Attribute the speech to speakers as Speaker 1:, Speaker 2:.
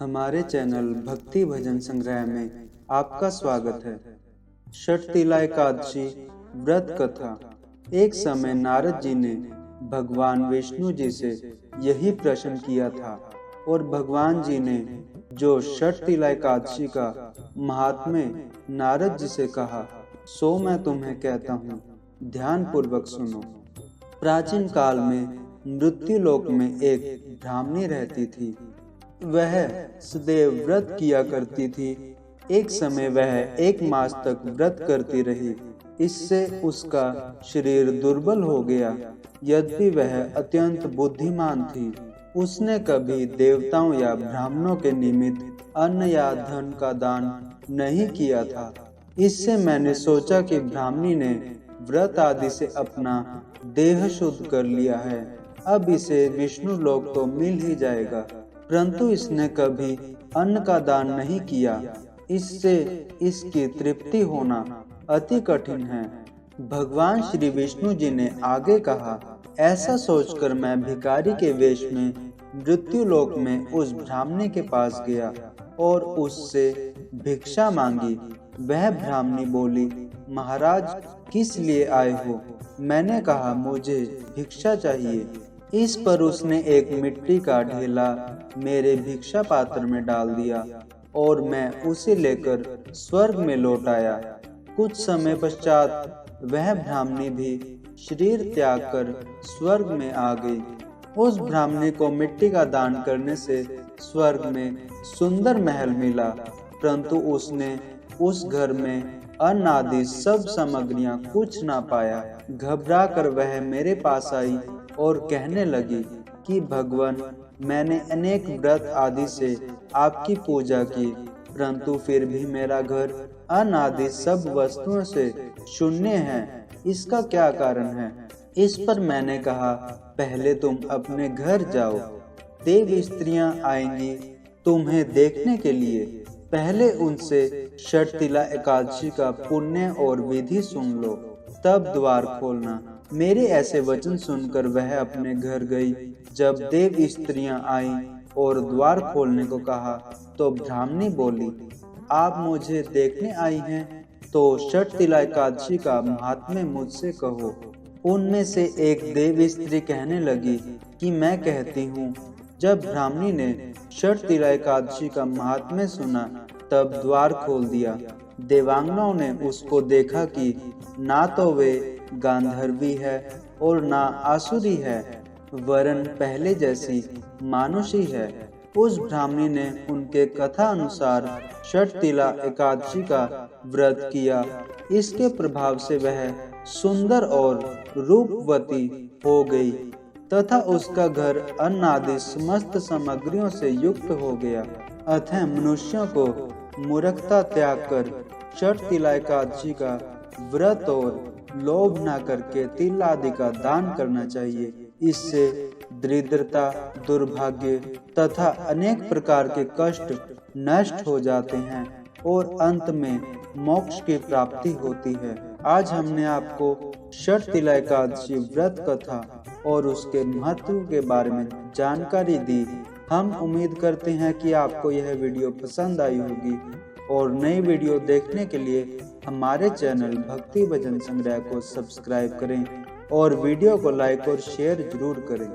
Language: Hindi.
Speaker 1: हमारे चैनल भक्ति भजन संग्रह में आपका स्वागत है। षटतिला एकादशी व्रत कथा। एक समय नारद जी ने भगवान विष्णु जी से यही प्रश्न किया था और भगवान जी ने जो षटतिला एकादशी का महात्म्य नारद जी से कहा सो मैं तुम्हें कहता हूँ, ध्यान पूर्वक सुनो। प्राचीन काल में मृत्यु लोक में एक ब्राह्मणी रहती थी। वह सदैव व्रत किया करती थी। एक समय वह 1 मास तक व्रत करती रही। इससे उसका शरीर दुर्बल हो गया। यद्यपि वह अत्यंत बुद्धिमान थी, उसने कभी देवताओं या ब्राह्मणों के निमित्त अन्न या धन का दान नहीं किया था। इससे मैंने सोचा कि ब्राह्मणी ने व्रत आदि से अपना देह शुद्ध कर लिया है, अब इसे विष्णु लोक तो मिल ही जाएगा। परंतु इसने कभी अन्न का दान नहीं किया, इससे इसकी तृप्ति होना अति कठिन है। भगवान श्री विष्णु जी ने आगे कहा, ऐसा सोचकर मैं भिखारी के वेश में मृत्यु लोक में उस ब्राह्मणी के पास गया और उससे भिक्षा मांगी। वह ब्राह्मणी बोली, महाराज किस लिए आए हो? मैंने कहा, मुझे भिक्षा चाहिए। इस पर उसने एक मिट्टी का ढेला मेरे भिक्षा पात्र में डाल दिया और मैं उसे लेकर स्वर्ग में लौट आया। कुछ समय पश्चात वह ब्राह्मणी भी शरीर त्याग कर स्वर्ग में आ गई। उस ब्राह्मणी को मिट्टी का दान करने से स्वर्ग में सुंदर महल मिला, परंतु उसने उस घर में अन्न आदि सब सामग्रियां कुछ ना पाया। घबरा कर वह मेरे पास आई और कहने लगी कि भगवान, मैंने अनेक व्रत आदि से आपकी पूजा की, परंतु फिर भी मेरा घर अन्न आदि सब वस्तुओं से शून्य है। इसका क्या कारण है? इस पर मैंने कहा, पहले तुम अपने घर जाओ, देव स्त्रियां आएंगी तुम्हें देखने के लिए। पहले उनसे षटतिला एकादशी का पुण्य और विधि सुन लो, तब द्वार खोलना। मेरे ऐसे वचन सुनकर वह अपने घर गई। जब देव स्त्रियां आईं और द्वार खोलने को कहा तो ब्राह्मणी बोली, आप मुझे देखने आई हैं तो षटतिला एकादशी का महात्म्य मुझसे कहो। उनमें से एक देव स्त्री कहने लगी कि मैं कहती हूँ। जब ब्राह्मणी ने षटतिला एकादशी का महात्म्य सुना तब द्वार खोल दिया। देवांगनाओं ने उसको देखा कि ना तो वे गांधर्वी है और ना आसुरी है, वरन पहले जैसी मानुषी है। उस ब्राह्मणी ने उनके कथा अनुसार षटतिला एकादशी का व्रत किया। इसके प्रभाव से वह सुंदर और रूपवती हो गई तथा उसका घर अन्न आदि समस्त सामग्रियों से युक्त हो गया। अतः मनुष्यों को मूर्खता त्याग कर षटतिला एकादशी का व्रत और लोभ न करके तिल आदि का दान करना चाहिए। इससे दरिद्रता, दुर्भाग्य तथा अनेक प्रकार के कष्ट नष्ट हो जाते हैं और अंत में मोक्ष की प्राप्ति होती है। आज हमने आपको षटतिला एकादशी व्रत कथा और उसके महत्व के बारे में जानकारी दी। हम उम्मीद करते हैं कि आपको यह वीडियो पसंद आई होगी और नई वीडियो देखने के लिए हमारे चैनल भक्ति भजन संग्रह को सब्सक्राइब करें और वीडियो को लाइक और शेयर जरूर करें।